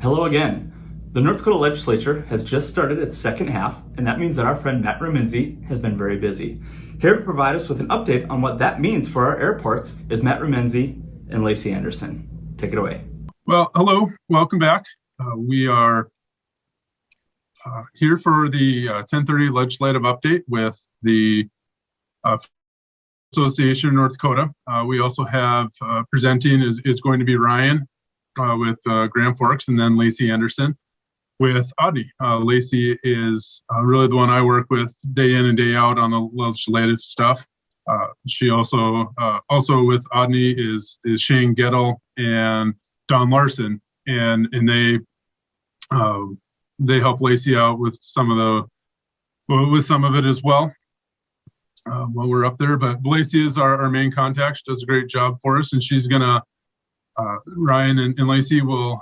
Hello again. The North Dakota Legislature has just started its second half, and that means that our friend Matt Remenzi has been very busy. Here to provide us with an update on what that means for our airports is Matt Remenzi and Lacey Anderson. Take it away. Well, hello, welcome back. We are here for the 10:30 legislative update with the Association of North Dakota. We also have presenting is going to be Ryan with Grand Forks, and then Lacey Anderson with Audney. Lacey is really the one I work with day in and day out on the legislative stuff. She also with Audney is Shane Gettle and Don Larson, and they help Lacey out with some of it as well while we're up there. But Lacey is our main contact. She does a great job for us, and she's gonna Ryan and Lacey will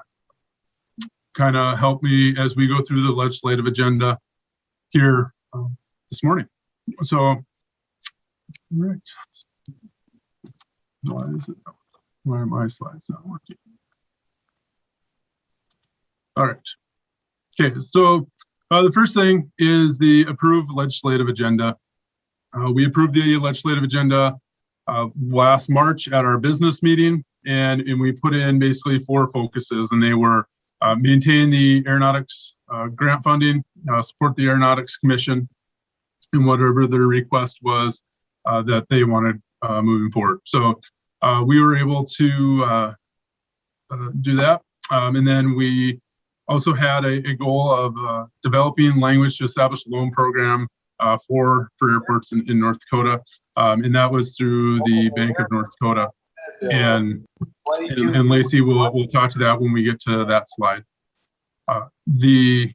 kind of help me as we go through the legislative agenda here this morning. So, all right. Why are my slides not working? All right. Okay, so the first thing is the approved legislative agenda. We approved the legislative agenda last March at our business meeting, and we put in basically 4 focuses, and they were maintain the Aeronautics grant funding, support the Aeronautics Commission, and whatever their request was that they wanted moving forward. So we were able to do that, and then we also had a goal of developing language to establish a loan program for airports in North Dakota, and that was through the Bank of North Dakota. And Lacey will talk to that when we get to that slide. The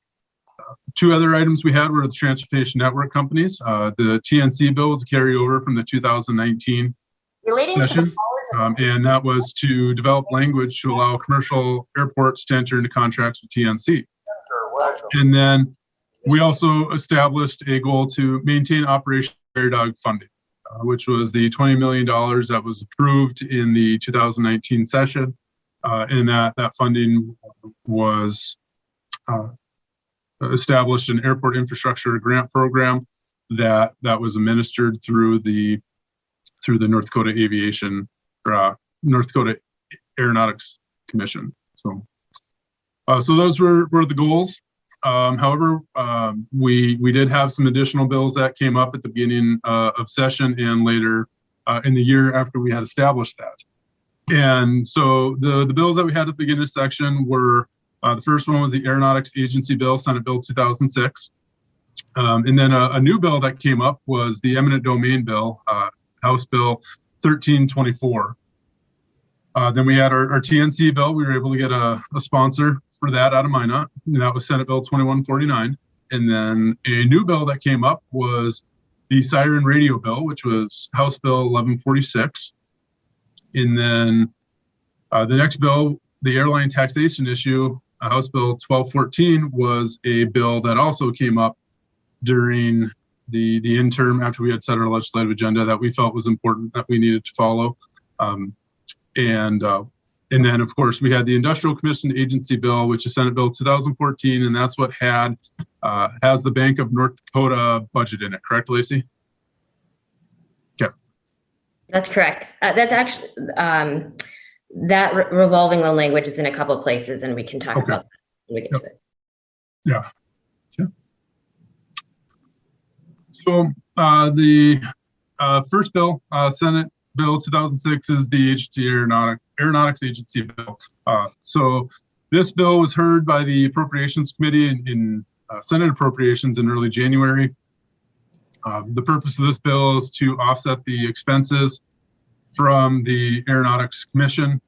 2 other items we had were the transportation network companies. The TNC bill was a carryover from the 2019 session, and that was to develop language to allow commercial airports to enter into contracts with TNC. And then we also established a goal to maintain Operation Prairie Dog funding, which was the $20 million that was approved in the 2019 session. And that funding was established an airport infrastructure grant program that was administered through the North Dakota Aviation, North Dakota Aeronautics Commission. So those were the goals. However, we did have some additional bills that came up at the beginning of session and later in the year after we had established that. And so the bills that we had at the beginning of section were, the first one was the Aeronautics Agency Bill, Senate Bill 2006. And then a new bill that came up was the Eminent Domain Bill, House Bill 1324. Then we had our TNC bill. We were able to get a sponsor for that out of Minot, and that was Senate Bill 2149. And then a new bill that came up was the SIRN radio bill, which was House Bill 1146. And then the next bill, the airline taxation issue, House Bill 1214, was a bill that also came up during the interim after we had set our legislative agenda that we felt was important that we needed to follow. And then, of course, we had the Industrial Commission Agency Bill, which is Senate Bill 2014, and that's what has the Bank of North Dakota budget in it. Correct, Lacey? Okay. That's correct. That's actually, that revolving loan language is in a couple of places, and we can talk about that when we get to it. Yeah. Okay. So the first bill, Senate Bill 2006, is the Aeronautics Agency Bill. So this bill was heard by the Appropriations Committee in Senate Appropriations in early January. The purpose of this bill is to offset the expenses from the Aeronautics Commission.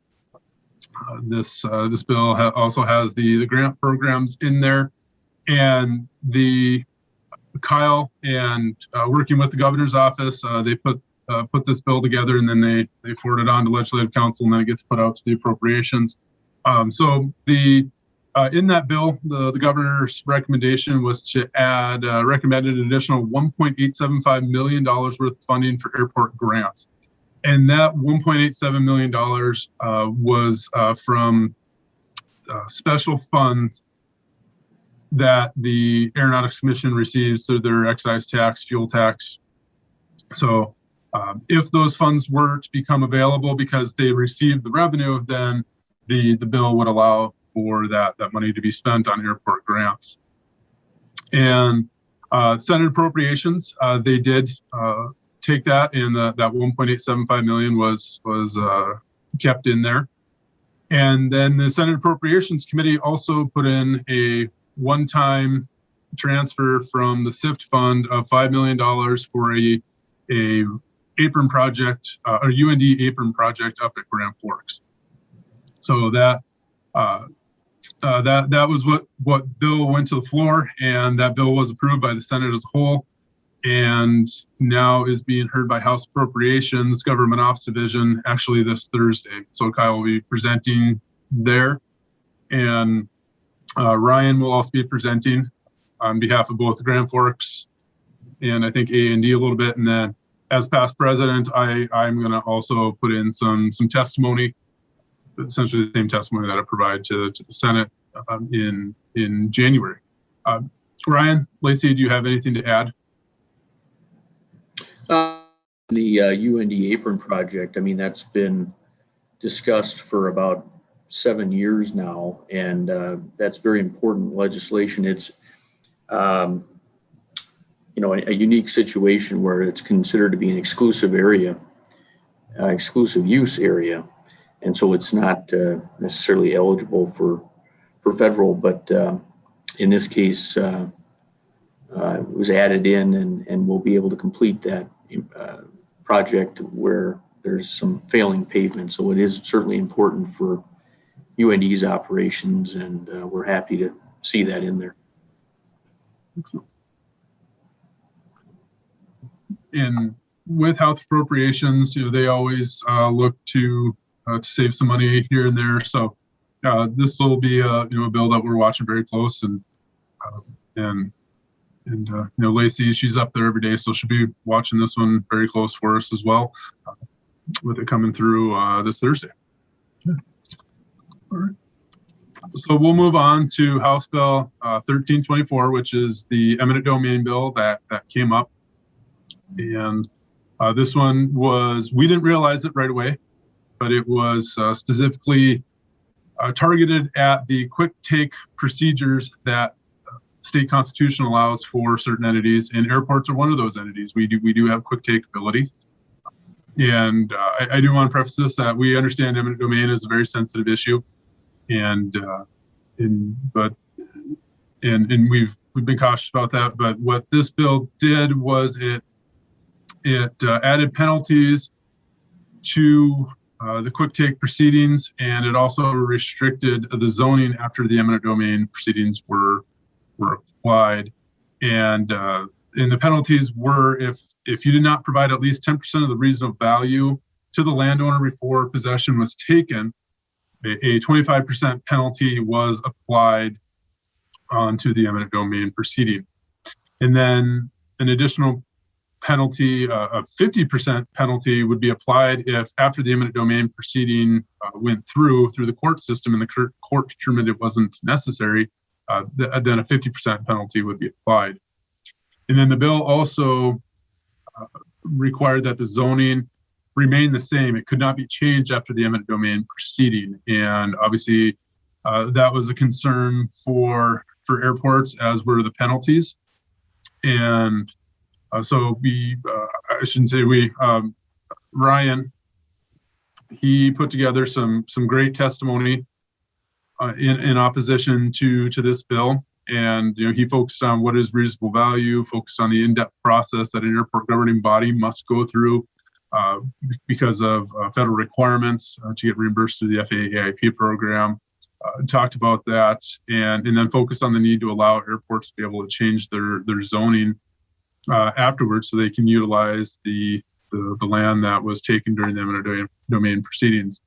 This bill also has the grant programs in there, and Kyle and working with the governor's office, they put this bill together, and then they forward it on to legislative council, and then it gets put out to the appropriations. So in that bill, the governor's recommendation was to add recommended an additional $1.875 million worth of funding for airport grants. And that $1.87 million was from special funds that the Aeronautics Commission receives through their excise tax, fuel tax. So if those funds were to become available because they received the revenue, then the bill would allow for that money to be spent on airport grants. And Senate appropriations, they did take that, and that 1.875 million was kept in there. And then the Senate Appropriations Committee also put in a one-time transfer from the SIFT fund of $5 million for a apron project, a UND apron project up at Grand Forks. So that was what bill went to the floor, and that bill was approved by the Senate as a whole, and now is being heard by House Appropriations Government Ops Division actually this Thursday. So Kyle will be presenting there, and Ryan will also be presenting on behalf of both the Grand Forks and I think A&D a little bit. And then as past president, I'm going to also put in some testimony, essentially the same testimony that I provide to the Senate in January. Ryan, Lacey, do you have anything to add? The UND apron project, I mean, that's been discussed for about 7 years now, and that's very important legislation. It's a unique situation where it's considered to be an exclusive area, exclusive use area, and so it's not necessarily eligible for federal, but in this case it was added in, and we'll be able to complete that project where there's some failing pavement. So it is certainly important for UND's operations, and we're happy to see that in there. Excellent. And with House Appropriations, they always look to save some money here and there. So this will be a bill that we're watching very close, and Lacey, she's up there every day, so she'll be watching this one very close for us as well, with it coming through this Thursday. Yeah. All right. So we'll move on to House Bill 1324, which is the eminent domain bill that came up. And this one we didn't realize it right away, but it was specifically targeted at the quick take procedures that state constitution allows for certain entities, and airports are one of those entities. We do have quick take ability. And I do want to preface this that we understand eminent domain is a very sensitive issue, and we've been cautious about that. But what this bill did was it added penalties to the quick take proceedings, and it also restricted the zoning after the eminent domain proceedings were applied. And the penalties were if you did not provide at least 10% of the reasonable value to the landowner before possession was taken, a 25% penalty was applied onto the eminent domain proceeding. And then an additional penalty, a 50% penalty, would be applied if after the eminent domain proceeding went through the court system and the court determined it wasn't necessary, then a 50% penalty would be applied. And then the bill also required that the zoning remain the same. It could not be changed after the eminent domain proceeding. And obviously that was a concern for airports, as were the penalties. And so I shouldn't say Ryan, he put together some great testimony in opposition to this bill. And he focused on what is reasonable value, focused on the in-depth process that an airport governing body must go through because of federal requirements to get reimbursed through the FAA AIP program. Talked about that, and then focused on the need to allow airports to be able to change their zoning afterwards, so they can utilize the land that was taken during the eminent domain proceedings.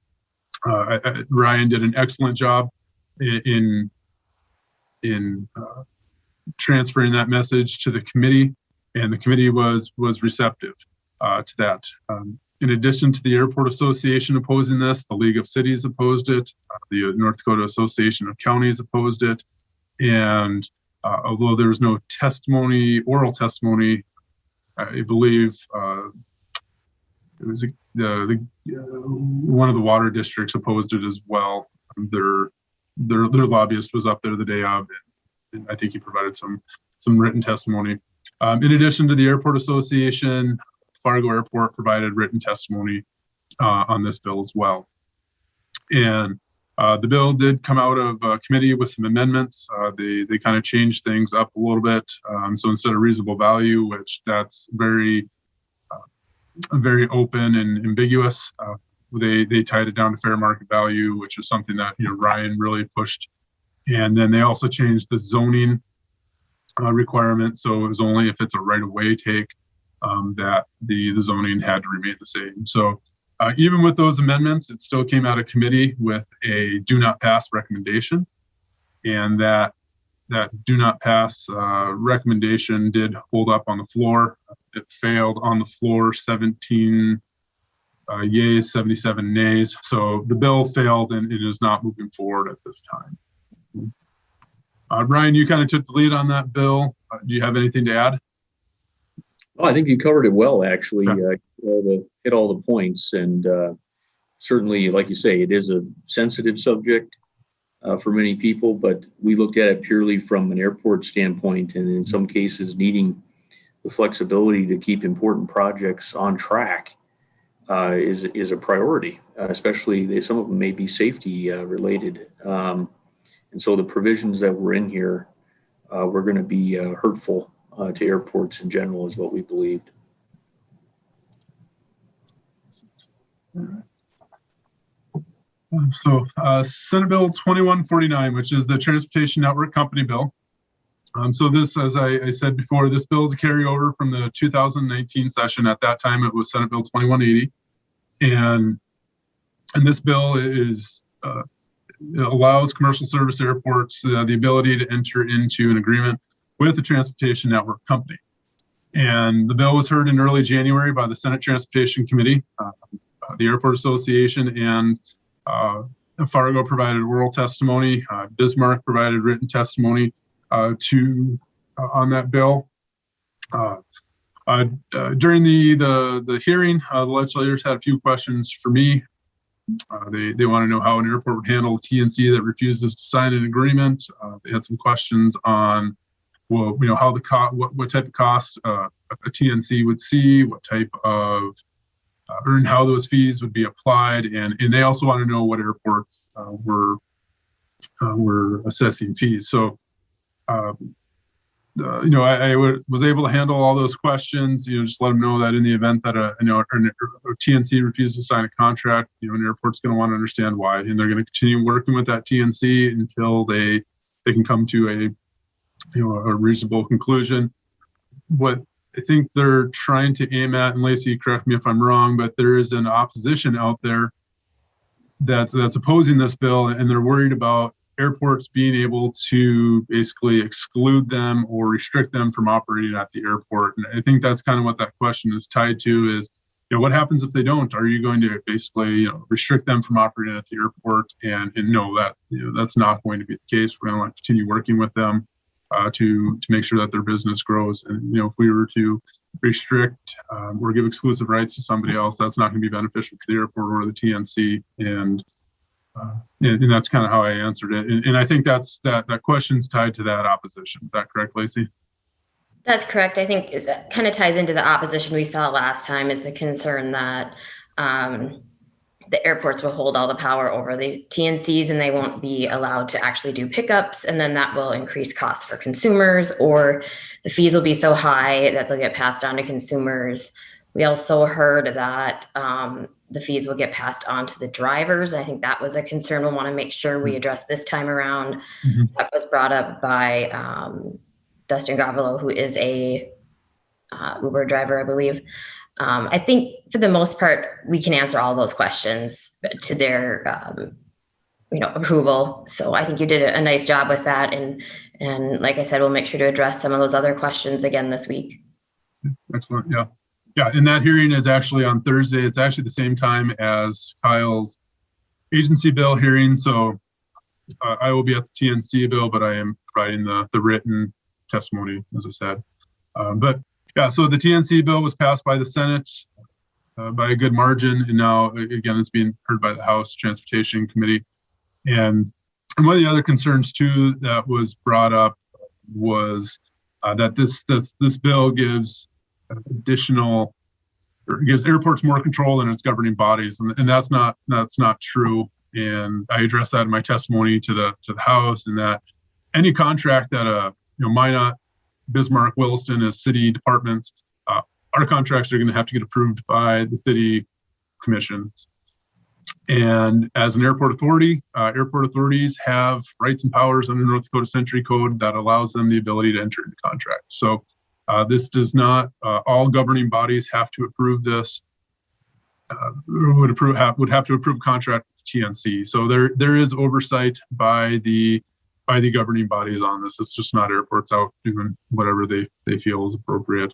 Ryan did an excellent job in transferring that message to the committee, and the committee was receptive to that. In addition to the Airport Association opposing this, the League of Cities opposed it, the North Dakota Association of Counties opposed it, and although there was no oral testimony, I believe it was one of the water districts opposed it as well. Their lobbyist was up there the day of, and I think he provided some written testimony. In addition to the Airport Association, Fargo Airport provided written testimony on this bill as well. And the bill did come out of committee with some amendments. They kind of changed things up a little bit. So instead of reasonable value, which that's very open and ambiguous, they tied it down to fair market value, which is something that Ryan really pushed. And then they also changed the zoning requirement. So it was only if it's a right-of-way take that the zoning had to remain the same. So even with those amendments, it still came out of committee with a do not pass recommendation. And that do not pass recommendation did hold up on the floor. It failed on the floor, 17 yeas, 77 nays. So the bill failed and it is not moving forward at this time. Ryan, you kind of took the lead on that bill. Do you have anything to add? Oh, I think you covered it well, actually. Sure. Hit all the points, and certainly, like you say, it is a sensitive subject for many people. But we looked at it purely from an airport standpoint, and in some cases, needing the flexibility to keep important projects on track is a priority. Especially, some of them may be safety related, and so the provisions that were in here were going to be hurtful to airports in general, is what we believed. So Senate Bill 2149, which is the Transportation Network Company bill. So this, as I said before, this bill is a carryover from the 2019 session. At that time, it was Senate Bill 2180. And this bill is it allows commercial service airports the ability to enter into an agreement with the Transportation Network Company. And the bill was heard in early January by the Senate Transportation Committee. The Airport Association and Fargo provided oral testimony. Bismarck provided written testimony on that bill. During the hearing, the legislators had a few questions for me. They want to know how an airport would handle a TNC that refuses to sign an agreement. They had some questions on, well, how what type of cost a TNC would see, what type of and how those fees would be applied, and they also want to know what airports were assessing fees. So, I was able to handle all those questions. Just let them know that in the event that a TNC refuses to sign a contract, an airport's going to want to understand why, and they're going to continue working with that TNC until they can come to a reasonable conclusion. What I think they're trying to aim at, and Lacey, correct me if I'm wrong, but there is an opposition out there that's opposing this bill, and they're worried about airports being able to basically exclude them or restrict them from operating at the airport. And I think that's kind of what that question is tied to is, what happens if they don't? Are you going to basically, restrict them from operating at the airport? And no, that's not going to be the case. We're going to want to continue working with them to make sure that their business grows. And, if we were to restrict or give exclusive rights to somebody else, that's not going to be beneficial for the airport or the TNC. And that's kind of how I answered it. And I think that question's tied to that opposition. Is that correct, Lacey? That's correct. I think it kind of ties into the opposition we saw last time, is the concern that the airports will hold all the power over the TNCs and they won't be allowed to actually do pickups. And then that will increase costs for consumers, or the fees will be so high that they'll get passed on to consumers. We also heard that the fees will get passed on to the drivers. I think that was a concern we'll want to make sure we address this time around. Mm-hmm. That was brought up by Dustin Gravelo, who is a Uber driver, I believe. I think for the most part, we can answer all those questions to their, approval. So I think you did a nice job with that. And like I said, we'll make sure to address some of those other questions again this week. Excellent. Yeah. Yeah, and that hearing is actually on Thursday. It's actually the same time as Kyle's agency bill hearing. So I will be at the TNC bill, but I am providing the written testimony, as I said. But yeah, so the TNC bill was passed by the Senate by a good margin, and now again it's being heard by the House Transportation Committee. And one of the other concerns too that was brought up was that this bill gives airports more control than its governing bodies, and that's not true. And I addressed that in my testimony to the House, and that any contract that Minot, Bismarck, Williston as city departments, our contracts are going to have to get approved by the city commissions. And as an airport authority, airport authorities have rights and powers under North Dakota Century Code that allows them the ability to enter into contracts. So this does not, all governing bodies have to approve this, would have to approve a contract with TNC. So there is oversight by the governing bodies on this. It's just not airports out doing whatever they feel is appropriate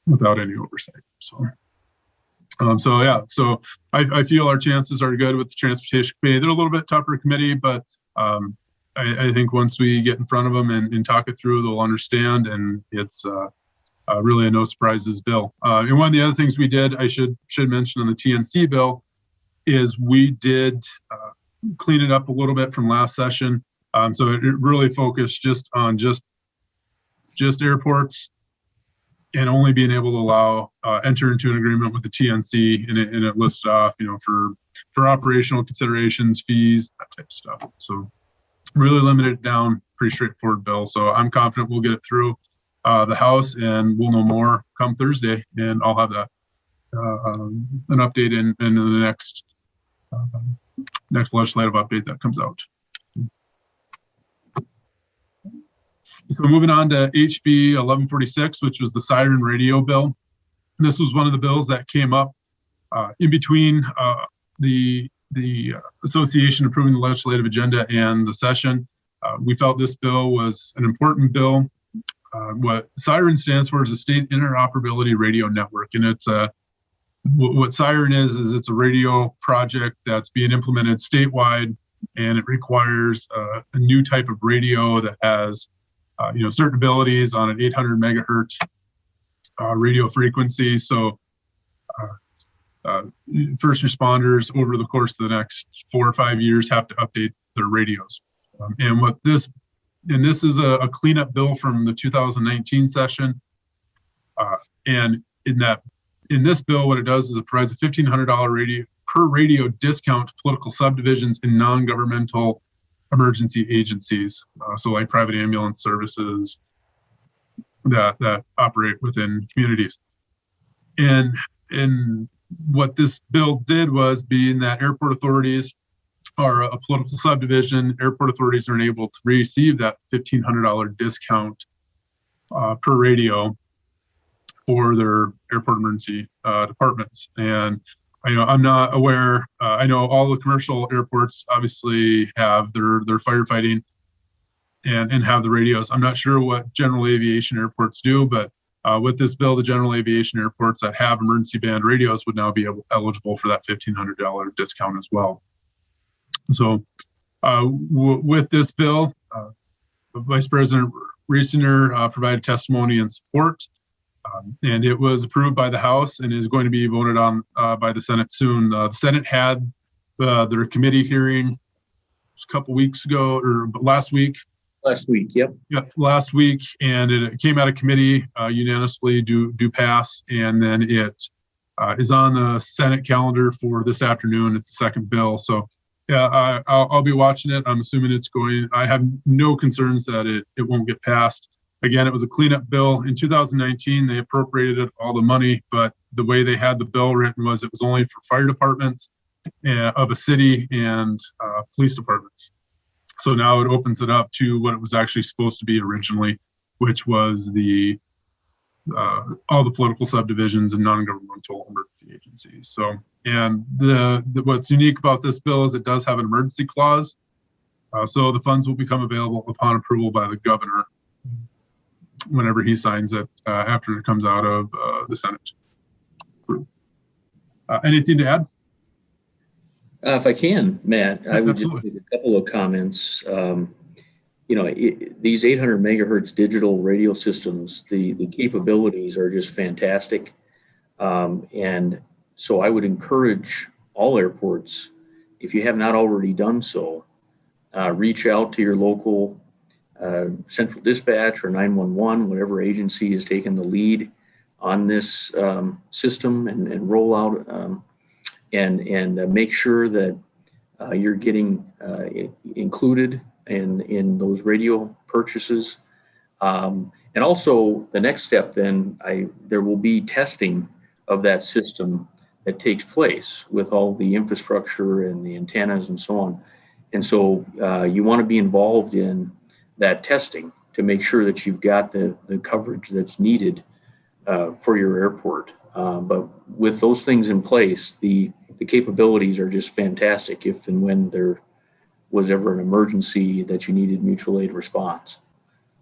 without any oversight. So I feel our chances are good with the Transportation Committee. They're a little bit tougher committee, but I think once we get in front of them and talk it through, they'll understand, and it's really a no surprises bill. And one of the other things we did, I should mention on the TNC bill, is we did clean it up a little bit from last session. So it really focused just on just airports, and only being able to allow enter into an agreement with the TNC, and it lists off, for operational considerations, fees, that type of stuff. So really limited it down, pretty straightforward bill. So I'm confident we'll get it through the House, and we'll know more come Thursday, and I'll have that an update in the next legislative update that comes out. So moving on to HB 1146, which was the SIRN radio bill. This was one of the bills that came up in between the association approving the legislative agenda and the session. We felt this bill was an important bill. What SIRN stands for is a State Interoperability Radio Network, and it's what SIRN is it's a radio project that's being implemented statewide, and it requires a new type of radio that has certain abilities on an 800 megahertz radio frequency. So first responders over the course of the next 4 or 5 years have to update their radios. And this is a cleanup bill from the 2019 session. And in this bill, what it does is it provides a $1,500 per radio discount to political subdivisions in non-governmental emergency agencies, so like private ambulance services that operate within communities. And what this bill did was, being that airport authorities are a political subdivision, airport authorities are able to receive that $1,500 discount per radio for their airport emergency departments. And I'm not aware, I know all the commercial airports obviously have their firefighting and have the radios. I'm not sure what general aviation airports do, but with this bill, the general aviation airports that have emergency band radios would now be eligible for that $1,500 discount as well. So with this bill, Vice President Reesener provided testimony in support. And it was approved by the House and is going to be voted on by the Senate soon. The Senate had their committee hearing a couple weeks ago, or last week. Last week, yep. Yep, last week, and it came out of committee unanimously, do pass, and then it is on the Senate calendar for this afternoon. It's the second bill, so yeah, I'll be watching it. I'm assuming it's going. I have no concerns that it won't get passed. Again, it was a cleanup bill. In 2019, they appropriated all the money, but the way they had the bill written was it was only for fire departments of a city and police departments. So now it opens it up to what it was actually supposed to be originally, which was all the political subdivisions and non-governmental emergency agencies. So, and what's unique about this bill is it does have an emergency clause. So the funds will become available upon approval by the governor whenever he signs it after it comes out of the Senate. Anything to add? If I can, Matt, I would just Absolutely. make a couple of comments. These 800 megahertz digital radio systems, the capabilities are just fantastic. And so I would encourage all airports, if you have not already done so, reach out to your local central dispatch or 911, whatever agency is taking the lead on this system and rollout, and make sure that you're getting included in those radio purchases. And also the next step, then there will be testing of that system that takes place with all the infrastructure and the antennas and so on. And so you want to be involved in that testing to make sure that you've got the coverage that's needed for your airport. But with those things in place, the capabilities are just fantastic if and when there was ever an emergency that you needed mutual aid response.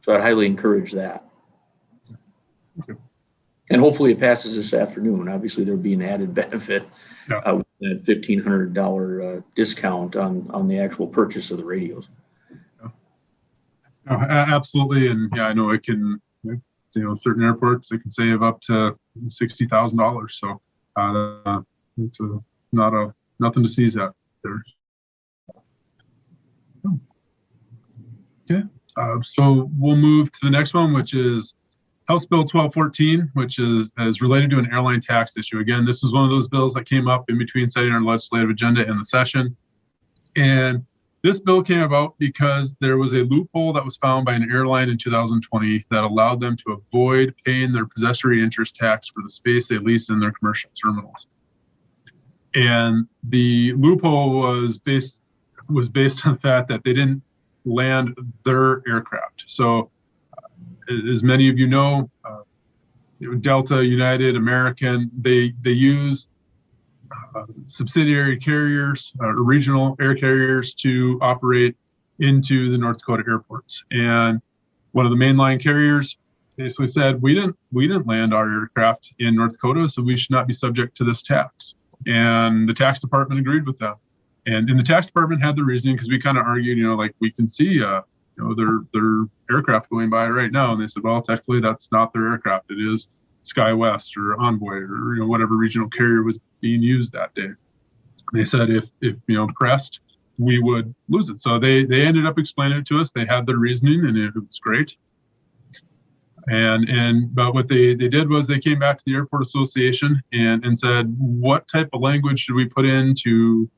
So I'd highly encourage that. Okay. And hopefully it passes this afternoon. Obviously, there'll be an added benefit with that $1,500 discount on the actual purchase of the radios. No, absolutely. And yeah, I know it can, certain airports, it can save up to $60,000. So it's nothing to seize at there. Okay. So we'll move to the next one, which is House Bill 1214, which is related to an airline tax issue. Again, this is one of those bills that came up in between setting our legislative agenda and the session. And this bill came about because there was a loophole that was found by an airline in 2020 that allowed them to avoid paying their possessory interest tax for the space they lease in their commercial terminals. And the loophole was based on the fact that they didn't land their aircraft. So as many of you know, Delta, United, American, they use subsidiary carriers, regional air carriers to operate into the North Dakota airports. And one of the mainline carriers basically said, we didn't land our aircraft in North Dakota, so we should not be subject to this tax. And the tax department agreed with them. And the tax department had the reasoning, because we kind of argued, like we can see, their aircraft going by right now. And they said, well, technically that's not their aircraft. It is SkyWest or Envoy or whatever regional carrier was being used that day. They said if pressed, we would lose it. So they ended up explaining it to us. They had their reasoning, and it was great. But what they did was they came back to the Airport Association and said, what type of language should we put in to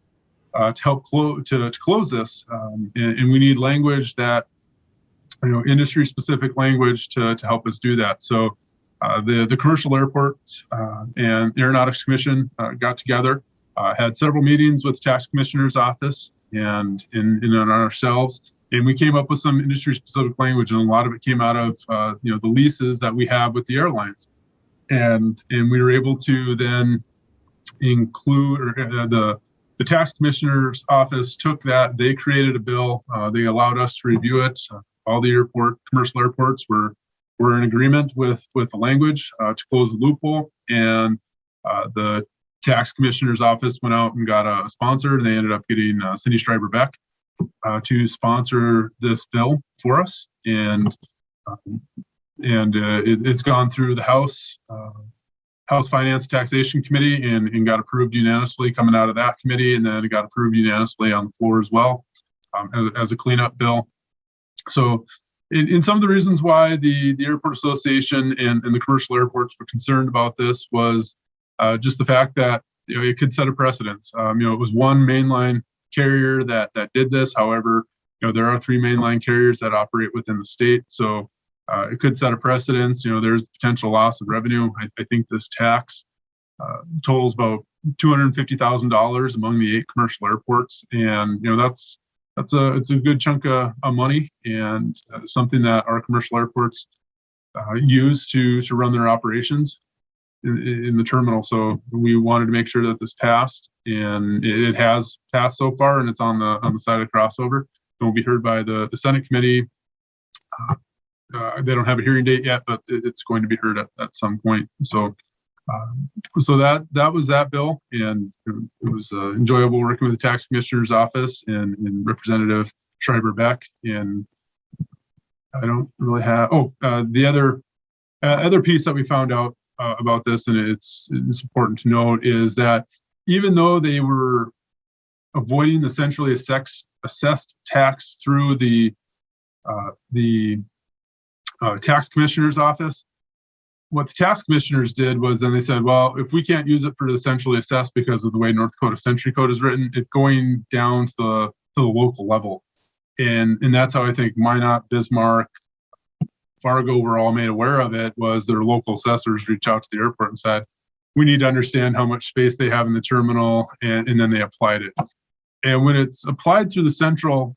help close this? And we need language that, industry specific language to help us do that. So the commercial airports and Aeronautics Commission got together, had several meetings with the Tax Commissioner's office and on ourselves, and we came up with some industry specific language, and a lot of it came out of the leases that we have with the airlines, and we were able to then include the Tax Commissioner's office took that, they created a bill, they allowed us to review it. All the commercial airports were in agreement with the language to close the loophole, and the Tax Commissioner's office went out and got a sponsor, and they ended up getting Cindy Stryber-Beck to sponsor this bill for us, and it's gone through the House Finance Taxation Committee and got approved unanimously coming out of that committee, and then it got approved unanimously on the floor as well as a cleanup bill. So in some of the reasons why the Airport Association and the commercial airports were concerned about this was just the fact that it could set a precedence. It was one mainline carrier that did this. However, there are 3 mainline carriers that operate within the state, so it could set a precedence. There's potential loss of revenue. I think this tax totals about $250,000 among the 8 commercial airports, and it's a good chunk of money, and something that our commercial airports use to run their operations in the terminal. So we wanted to make sure that this passed, and it has passed so far, and it's on the side of crossover. It will be heard by the Senate committee. They don't have a hearing date yet, but it's going to be heard at some point. So So that was that bill, and it was enjoyable working with the tax commissioner's office and Representative Schreiber Beck. And I don't really have the other piece that we found out about this, and it's important to note, is that even though they were avoiding the centrally assessed tax through the tax commissioner's office, what the tax commissioners did was then they said, well, if we can't use it for the centrally assessed because of the way North Dakota Century Code is written, it's going down to the local level. And that's how I think Minot, Bismarck, Fargo were all made aware of it, was their local assessors reached out to the airport and said, we need to understand how much space they have in the terminal, and then they applied it. And when it's applied through the central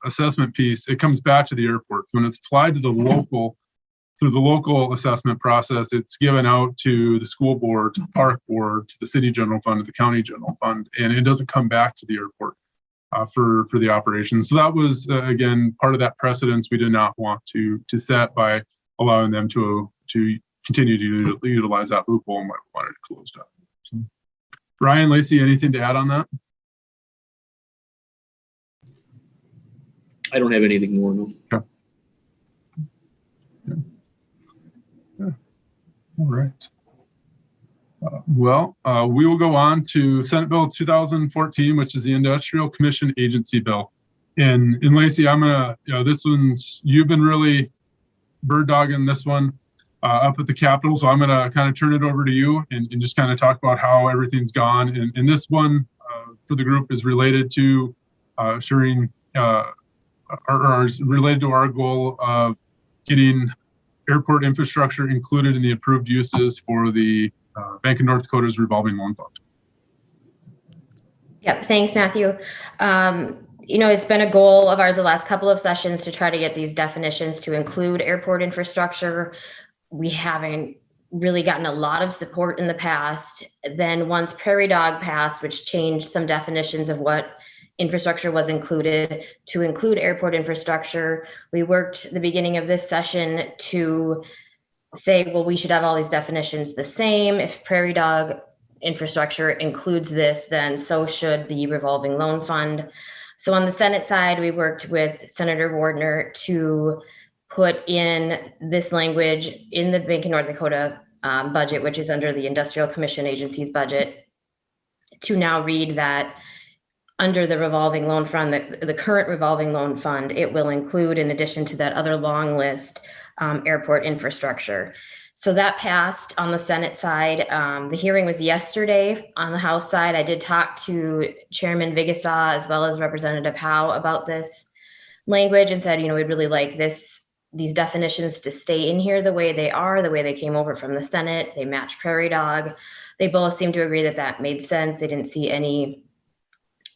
assessment piece, it comes back to the airports. When it's applied to through the local assessment process, it's given out to the school board, to the park board, to the city general fund, to the county general fund, and it doesn't come back to the airport for the operation. So that was, again, part of that precedence we did not want to set by allowing them to continue to utilize that loophole, and why we wanted it closed up. So, Ryan, Lacey, anything to add on that? I don't have anything more, no. Okay. Yeah. All right. We will go on to Senate Bill 2014, which is the Industrial Commission Agency Bill. And Lacey, I'm gonna, you've been really bird dogging this one up at the Capitol, so I'm gonna kind of turn it over to you and just kind of talk about how everything's gone. And this one for the group is related to assuring or is related to our goal of getting airport infrastructure included in the approved uses for the Bank of North Dakota's revolving loan fund. Yep, thanks, Matthew. It's been a goal of ours the last couple of sessions to try to get these definitions to include airport infrastructure. We haven't really gotten a lot of support in the past. Then once Prairie Dog passed, which changed some definitions of what infrastructure was included to include airport infrastructure, we worked the beginning of this session to say, well, we should have all these definitions the same. If Prairie Dog infrastructure includes this, then so should the revolving loan fund. So on the Senate side, we worked with Senator Wardner to put in this language in the Bank of North Dakota budget, which is under the Industrial Commission Agency's budget, to now read that under the revolving loan fund, the current revolving loan fund, it will include, in addition to that other long list, airport infrastructure. So that passed on the Senate side. The hearing was yesterday on the House side. I did talk to Chairman Vigasaw as well as Representative Howe about this language and said, we'd really like these definitions to stay in here the way they are, the way they came over from the Senate. They match Prairie Dog. They both seemed to agree that that made sense. They didn't see any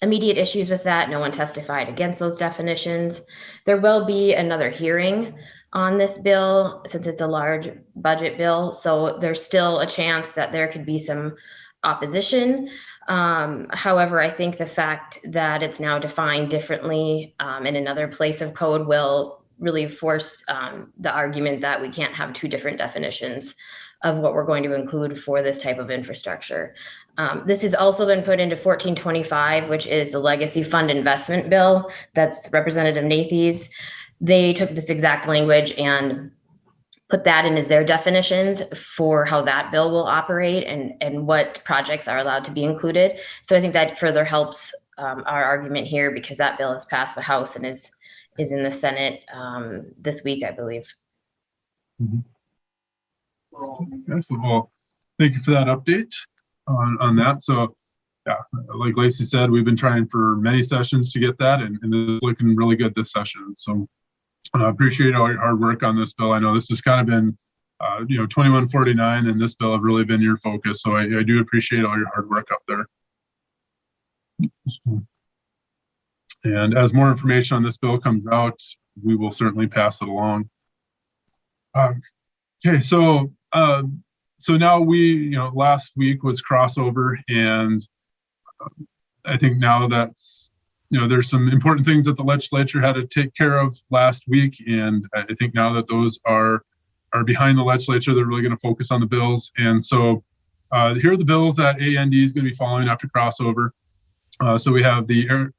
immediate issues with that. No one testified against those definitions. There will be another hearing on this bill since it's a large budget bill. So there's still a chance that there could be some opposition. However, I think the fact that it's now defined differently in another place of code will really force the argument that we can't have two different definitions of what we're going to include for this type of infrastructure. This has also been put into 1425, which is the legacy fund investment bill. That's Representative Nathy's. They took this exact language and put that in as their definitions for how that bill will operate and what projects are allowed to be included. So I think that further helps our argument here, because that bill has passed the House and is in the Senate this week, I believe. Mm-hmm. Okay, so well, thank you for that update on that. So yeah, like Lacey said, we've been trying for many sessions to get that, and it's looking really good this session. So I appreciate all your hard work on this bill. I know this has kind of been 2149 and this bill have really been your focus. So I do appreciate all your hard work up there. And as more information on this bill comes out, we will certainly pass it along. Okay, so now last week was crossover, and I think now that's, there's some important things that the legislature had to take care of last week, and I think now that those are are behind the legislature. They're really going to focus on the bills. And so here are the bills that AND is going to be following after crossover. So we have the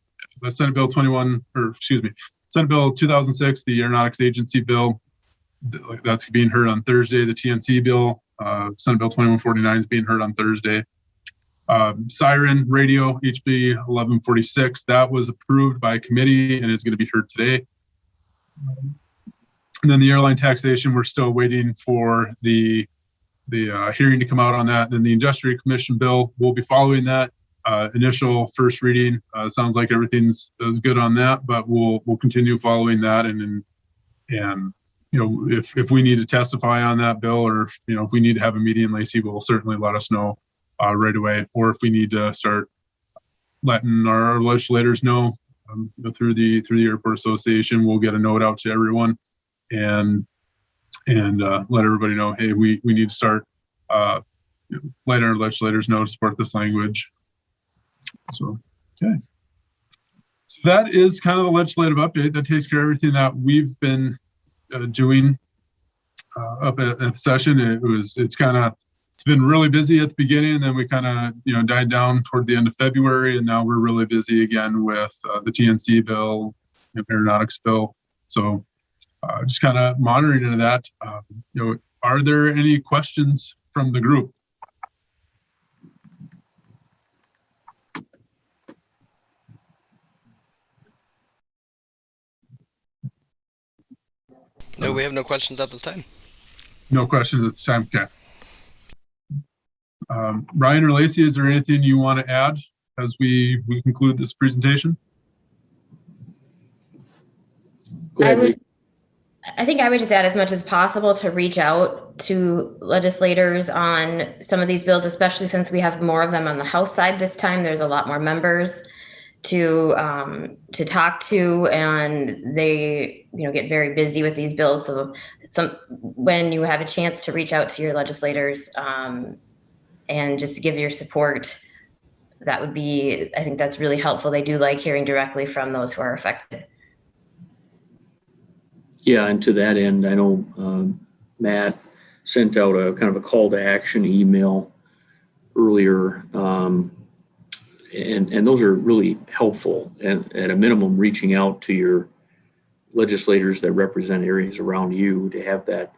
Senate Bill 2006, the Aeronautics Agency Bill. That's being heard on Thursday. The TNC bill, Senate Bill 2149 is being heard on Thursday. SIRN radio, HB 1146, that was approved by committee and is going to be heard today. And then the airline taxation, we're still waiting for the hearing to come out on that. And then the Industrial Commission bill, we'll be following that. Initial first reading, sounds like everything's good on that, but we'll continue following that. And if we need to testify on that bill, or if we need to have a meeting, Lacey will certainly let us know right away. Or if we need to start letting our legislators know through the Airport Association, we'll get a note out to everyone and let everybody know, hey, we need to start letting our legislators know to support this language. So, okay. So that is kind of the legislative update. That takes care of everything that we've been doing up at the session. It's been really busy at the beginning, and then we kind of died down toward the end of February, and now we're really busy again with the TNC bill, Aeronautics bill. So just kind of monitoring into that. Are there any questions from the group? No, we have no questions at this time. No questions at this time. Okay. Ryan or Lacey, is there anything you want to add as we conclude this presentation? Go ahead. I think I would just add as much as possible to reach out to legislators on some of these bills, especially since we have more of them on the House side this time. There's a lot more members to talk to, and they get very busy with these bills. So when you have a chance to reach out to your legislators and just give your support, I think that's really helpful. They do like hearing directly from those who are affected. Yeah, and to that end, I know Matt sent out a kind of a call to action email earlier, and those are really helpful. And at a minimum, reaching out to your legislators that represent areas around you to have that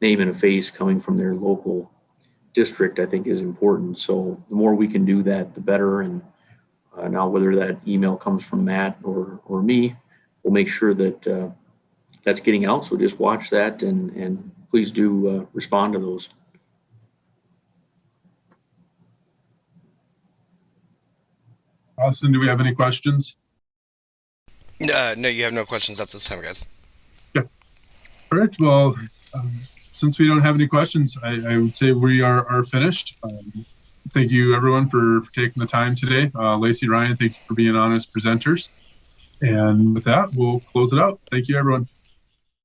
name and a face coming from their local district, I think is important. So the more we can do that, the better. And now whether that email comes from Matt or me, we'll make sure that that's getting out. So just watch that and please do respond to those. Austin, do we have any questions? No, you have no questions at this time, guys. Okay. All right. Well, since we don't have any questions, I would say we are finished. Thank you, everyone, for taking the time today. Lacey, Ryan, thank you for being on as presenters. And with that, we'll close it out. Thank you, everyone.